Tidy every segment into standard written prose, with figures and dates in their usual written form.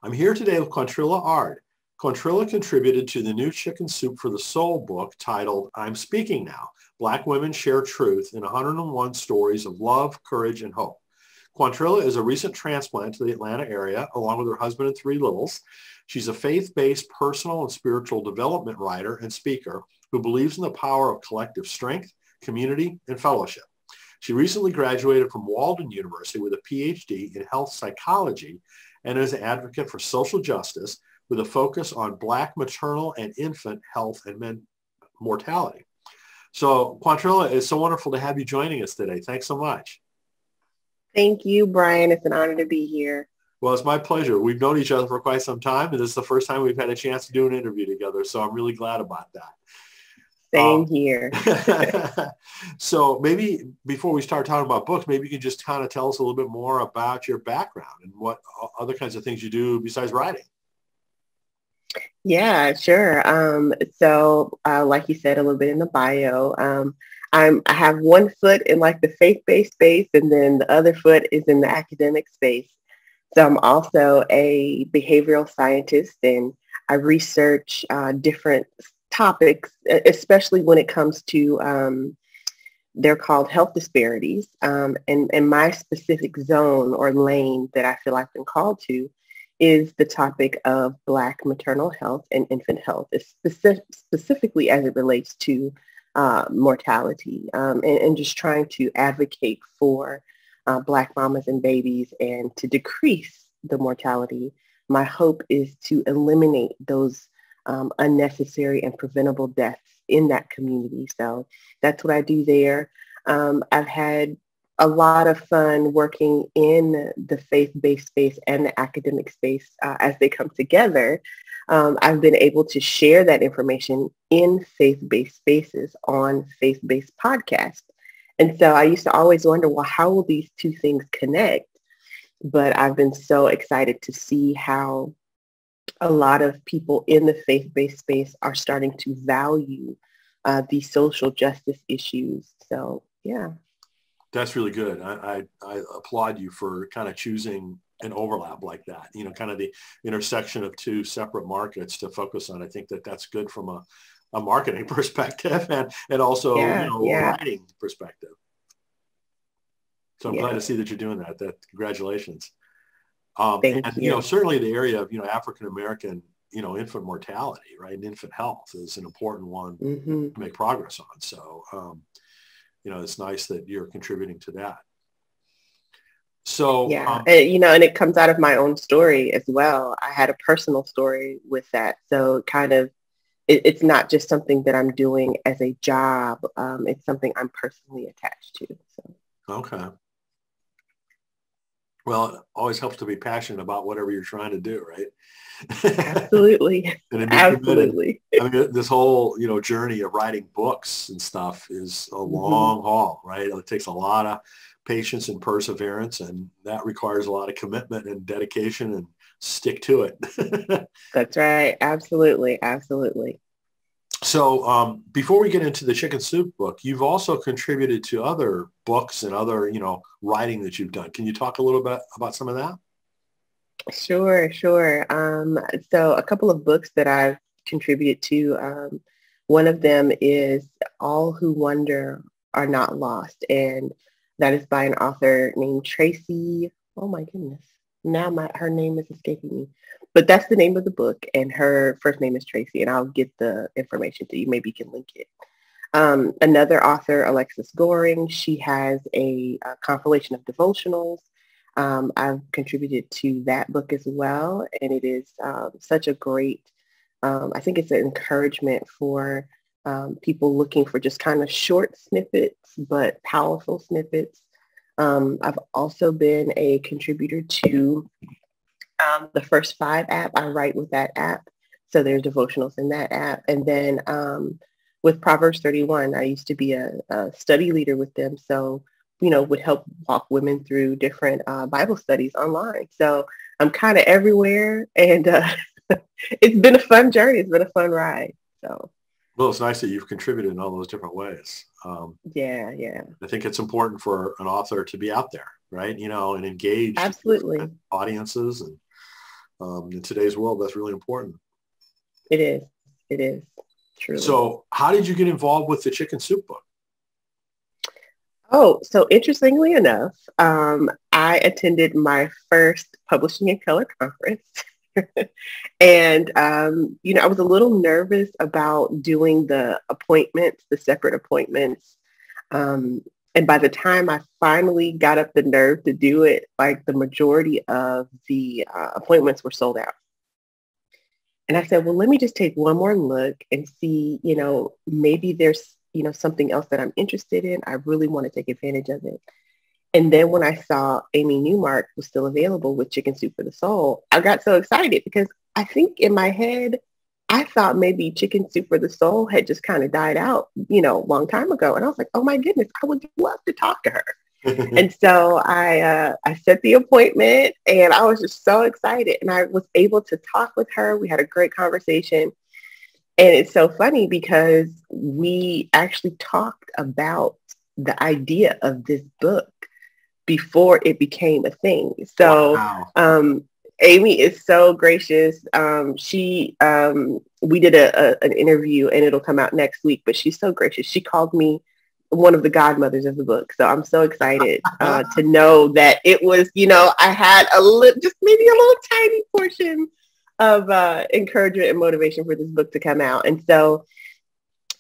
I'm here today with Quantrilla Ard. Quantrilla contributed to the new Chicken Soup for the Soul book titled I'm Speaking Now, Black Women Share Truth in 101 Stories of Love, Courage, and Hope. Quantrilla is a recent transplant to the Atlanta area, along with her husband and three littles. She's a faith-based personal and spiritual development writer and speaker who believes in the power of collective strength, community, and fellowship. She recently graduated from Walden University with a PhD in health psychology and is an advocate for social justice with a focus on Black maternal and infant health and mortality. So, Quantrilla, it's so wonderful to have you joining us today. Thanks so much. Thank you, Brian. It's an honor to be here. Well, it's my pleasure. We've known each other for quite some time, and this is the first time we've had a chance to do an interview together, so I'm really glad about that. Same here. So maybe before we start talking about books, maybe you can just kind of tell us a little bit more about your background and what other kinds of things you do besides writing. Yeah, sure. Like you said, a little bit in the bio, I have one foot in like the faith-based space, and then the other foot is in the academic space. So I'm also a behavioral scientist, and I research different topics, especially when it comes to, they're called health disparities. And my specific zone or lane that I feel I've been called to is the topic of Black maternal health and infant health, specifically as it relates to mortality, and just trying to advocate for Black mamas and babies and to decrease the mortality. My hope is to eliminate those unnecessary and preventable deaths in that community. So that's what I do there. I've had a lot of fun working in the faith-based space and the academic space as they come together. I've been able to share that information in faith-based spaces on faith-based podcasts. And so I used to always wonder, well, how will these two things connect? But I've been so excited to see how a lot of people in the faith-based space are starting to value these social justice issues. So, yeah. That's really good. I applaud you for kind of choosing an overlap like that, kind of the intersection of two separate markets to focus on. I think that's good from a marketing perspective and also, writing perspective. So I'm glad to see that you're doing that. Congratulations. Thank you. Certainly the area of, African-American, infant mortality, right? And infant health is an important one to make progress on. So, it's nice that you're contributing to that. So, and it comes out of my own story as well. I had a personal story with that. So kind of, it's not just something that I'm doing as a job. It's something I'm personally attached to. So. Okay. Well, it always helps to be passionate about whatever you're trying to do, right? Absolutely. Absolutely. I mean, this whole, journey of writing books and stuff is a long haul, right? It takes a lot of patience and perseverance, and that requires a lot of commitment and dedication and stick to it. That's right. Absolutely. Absolutely. So before we get into the Chicken Soup book, you've also contributed to other books and other, writing that you've done. Can you talk a little bit about some of that? Sure. So a couple of books that I've contributed to, one of them is All Who Wonder Are Not Lost. And that is by an author named Tracy. Oh my goodness. Now her name is escaping me. But that's the name of the book, and her first name is Tracy, and I'll get the information to you. Maybe you can link it. Another author, Alexis Goring, she has a compilation of devotionals. I've contributed to that book as well, and it is such a great, I think it's an encouragement for people looking for just kind of short snippets, but powerful snippets. I've also been a contributor to the First Five app. I write with that app. So there's devotionals in that app. And then with Proverbs 31, I used to be a study leader with them. So, would help walk women through different Bible studies online. So I'm kind of everywhere. And it's been a fun journey. It's been a fun ride. So. Well, it's nice that you've contributed in all those different ways. Yeah. I think it's important for an author to be out there, right? And engage absolutely audiences and In today's world, that's really important. It is. It is. Truly. So how did you get involved with the Chicken Soup book? Oh, so interestingly enough, I attended my first Publishing in Color conference. And, I was a little nervous about doing the appointments, the separate appointments. And by the time I finally got up the nerve to do it, like the majority of the appointments were sold out. And I said, well, let me just take one more look and see, maybe there's, something else that I'm interested in. I really want to take advantage of it. And then when I saw Amy Newmark was still available with Chicken Soup for the Soul, I got so excited because I think in my head, I thought maybe Chicken Soup for the Soul had just kind of died out, a long time ago. And I was like, oh my goodness, I would love to talk to her. And so I set the appointment and I was just so excited. And I was able to talk with her. We had a great conversation. And it's so funny because we actually talked about the idea of this book before it became a thing. So wow. Amy is so gracious. We did an interview and it'll come out next week, but she's so gracious. She called me one of the godmothers of the book. So I'm so excited to know that it was, I had just maybe a little tiny portion of encouragement and motivation for this book to come out. And so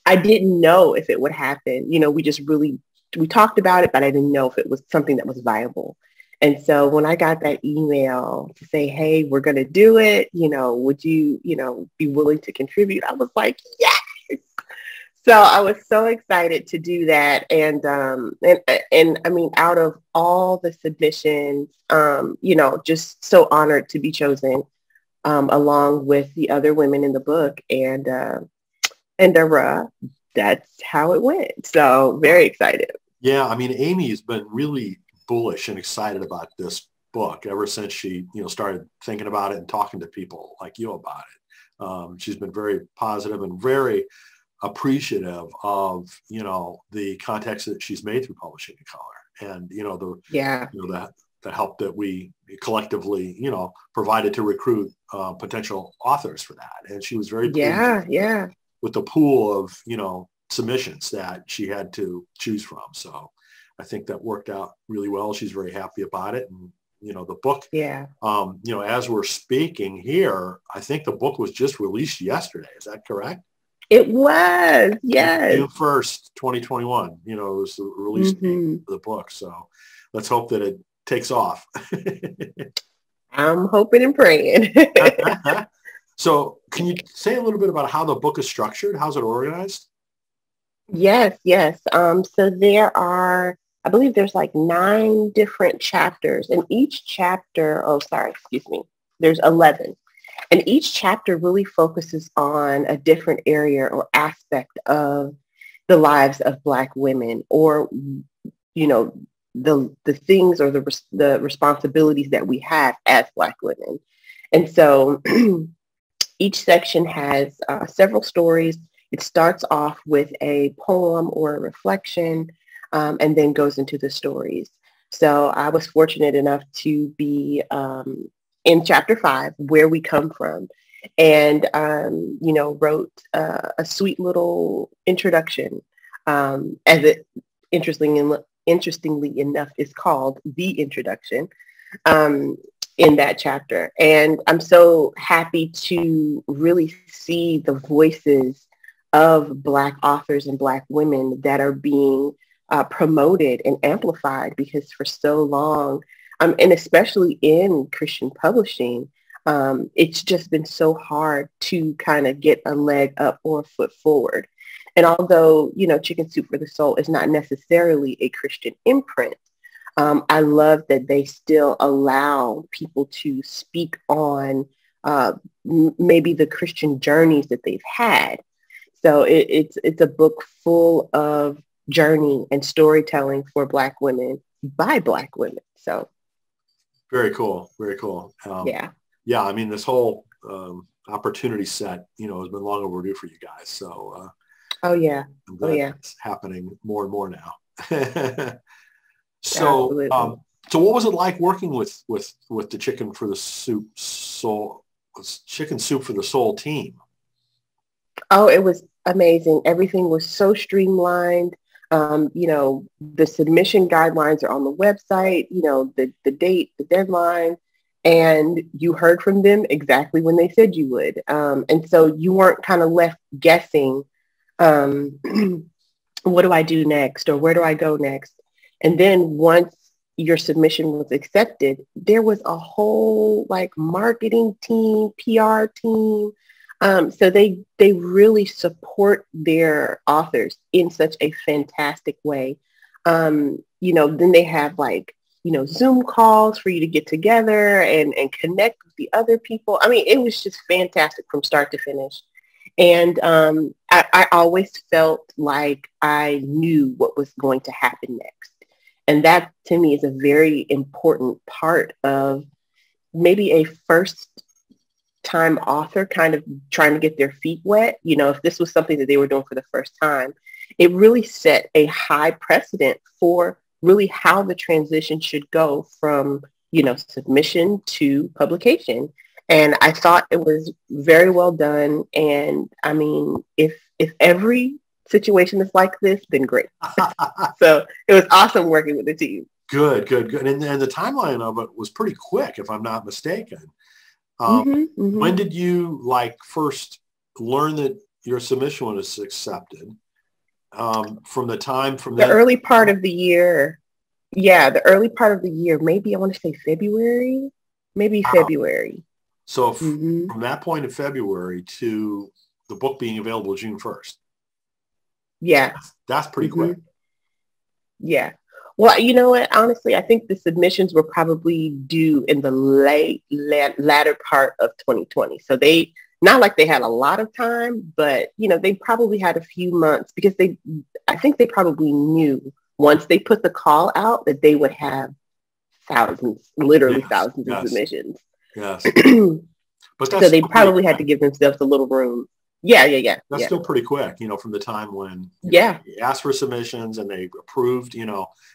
I didn't know if it would happen. We talked about it, but I didn't know if it was something that was viable. And so when I got that email to say, hey, we're going to do it, would you, be willing to contribute? I was like, yes. So I was so excited to do that. And I mean, out of all the submissions, just so honored to be chosen along with the other women in the book. And that's how it went. So very excited. Yeah. I mean, Amy has been really bullish and excited about this book ever since she, started thinking about it and talking to people like you about it. She's been very positive and very appreciative of, the context that she's made through Publishing in Color and, the help that we collectively, provided to recruit potential authors for that. And she was very pleased with the pool of, submissions that she had to choose from. So I think that worked out really well. She's very happy about it. And, the book, as we're speaking here, I think the book was just released yesterday. Is that correct? It was, yes. June 1st, 2021, it was the release date of the book. So let's hope that it takes off. I'm hoping and praying. So can you say a little bit about how the book is structured? How's it organized? Yes. So there are, I believe there's like 9 different chapters, and each chapter, there's 11. And each chapter really focuses on a different area or aspect of the lives of Black women, or, the things or the responsibilities that we have as Black women. And so each section has several stories. It starts off with a poem or a reflection, and then goes into the stories. So I was fortunate enough to be in chapter 5, Where We Come From, and, wrote a sweet little introduction, as it interestingly enough is called The Introduction, in that chapter. And I'm so happy to really see the voices of Black authors and Black women that are being promoted and amplified, because for so long, and especially in Christian publishing, it's just been so hard to kind of get a leg up or a foot forward. And although, Chicken Soup for the Soul is not necessarily a Christian imprint, I love that they still allow people to speak on maybe the Christian journeys that they've had. So it's a book full of journey and storytelling for Black women by Black women. So very cool. Yeah. I mean, this whole opportunity set, has been long overdue for you guys. So I'm glad it's happening more and more now. So So what was it like working with the Chicken Soup for the Soul team? Oh, it was amazing. Everything was so streamlined. The submission guidelines are on the website, the date, the deadline, and you heard from them exactly when they said you would. And so you weren't kind of left guessing, um, what do I do next or where do I go next? And then once your submission was accepted, there was a whole like marketing team, PR team. So they really support their authors in such a fantastic way. Then they have like, Zoom calls for you to get together and connect with the other people. I mean, it was just fantastic from start to finish. And I always felt like I knew what was going to happen next. And that to me is a very important part of maybe a first time author kind of trying to get their feet wet. If this was something that they were doing for the first time, it really set a high precedent for really how the transition should go from, submission to publication. And I thought it was very well done. And I mean, if every situation is like this, then great. So it was awesome working with the team. Good. And the timeline of it was pretty quick, if I'm not mistaken. When did you first learn that your submission was accepted? From the early part of the year. Yeah, the early part of the year. Maybe I want to say February. Maybe wow. February. So from that point in February to the book being available June 1st. Yeah. That's pretty quick. Yeah. Well, you know what? Honestly, I think the submissions were probably due in the latter part of 2020. So not like they had a lot of time, but, they probably had a few months because I think they probably knew once they put the call out that they would have thousands of submissions. Yes. But so they probably had to give themselves a little room. Yeah. That's still pretty quick, from the time when you asked for submissions and they approved,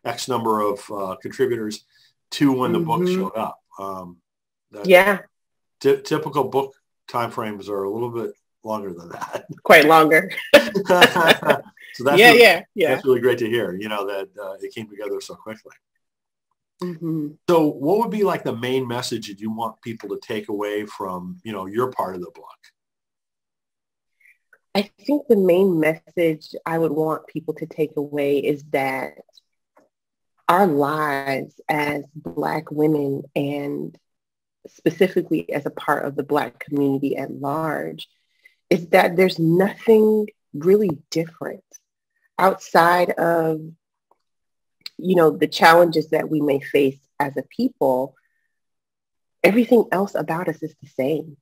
X number of contributors to when the book showed up. Typical book timeframes are a little bit longer than that. Quite longer. So that's that's really great to hear, that it came together so quickly. So what would be like the main message that you want people to take away from, your part of the book? I think the main message I would want people to take away is that our lives as Black women, and specifically as a part of the Black community at large, is that there's nothing really different outside of, the challenges that we may face as a people. Everything else about us is the same.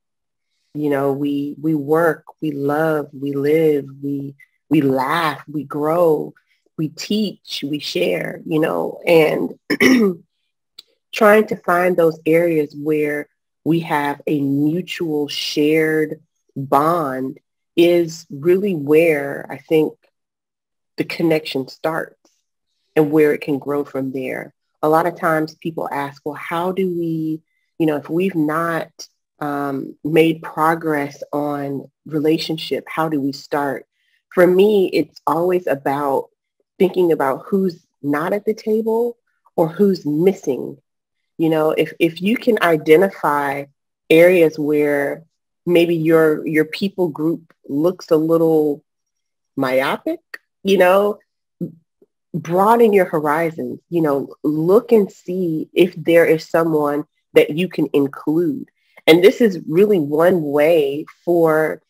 We work, we love, we live, we laugh, we grow, we teach, we share, and trying to find those areas where we have a mutual shared bond is really where I think the connection starts and where it can grow from there. A lot of times people ask, well, how do we, if we've not made progress on relationship, how do we start? For me, it's always about thinking about who's not at the table or who's missing. If you can identify areas where maybe your people group looks a little myopic, broaden your horizons, look and see if there is someone that you can include. And this is really one way for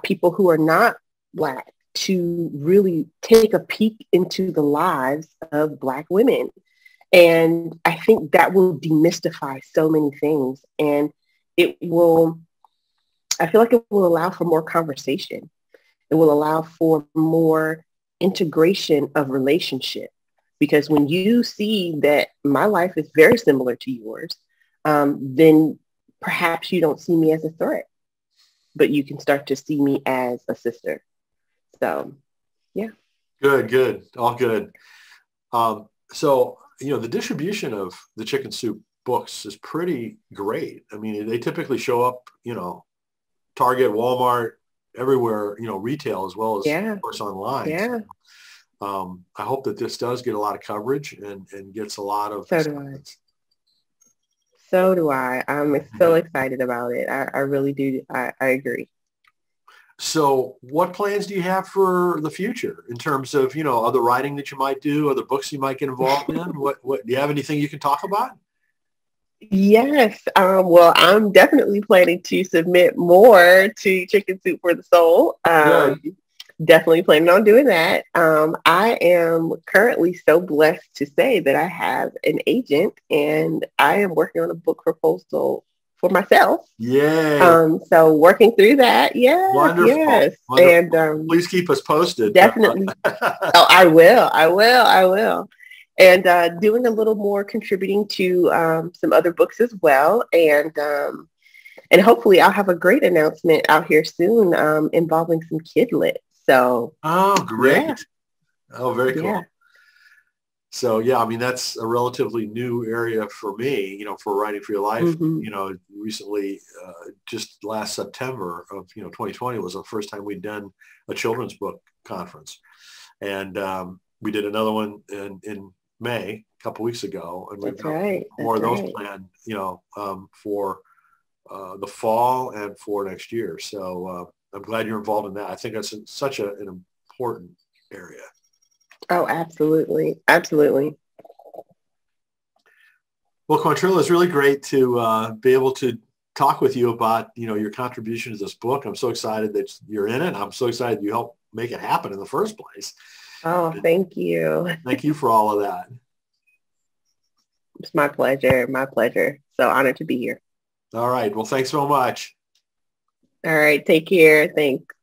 people who are not Black to really take a peek into the lives of Black women. And I think that will demystify so many things. And I feel like it will allow for more conversation. It will allow for more integration of relationship. Because when you see that my life is very similar to yours, then perhaps you don't see me as a threat, but you can start to see me as a sister. So, yeah. Good. All good. So the distribution of the Chicken Soup books is pretty great. I mean, they typically show up, Target, Walmart, everywhere, retail as well as, of course, online. Yeah. So, I hope that this does get a lot of coverage and gets a lot of. So do I. So do I. I'm so excited about it. I really do. I agree. So what plans do you have for the future in terms of, other writing that you might do, other books you might get involved in? What do you have anything you can talk about? Yes. Well, I'm definitely planning to submit more to Chicken Soup for the Soul. Definitely planning on doing that. I am currently so blessed to say that I have an agent and I am working on a book proposal for myself. Yeah. So working through that. Yes. Wonderful. Yes. Wonderful. And please keep us posted. Definitely. Oh, I will. And doing a little more contributing to some other books as well. And hopefully I'll have a great announcement out here soon involving some kidlit. So. Oh, great. Yeah. Oh, very cool. Yeah. So, yeah, I mean, that's a relatively new area for me, for Writing for Your Life. Mm-hmm. Recently, just last September of, 2020 was the first time we'd done a children's book conference. And we did another one in May, a couple weeks ago. And we've got more of those planned, for the fall and for next year. So I'm glad you're involved in that. I think that's such an important area. Oh, absolutely. Absolutely. Well, Quantrilla, it's really great to be able to talk with you about, your contribution to this book. I'm so excited that you're in it. I'm so excited you helped make it happen in the first place. Oh, thank you. Thank you for all of that. It's my pleasure. My pleasure. So honored to be here. All right. Well, thanks so much. All right. Take care. Thanks.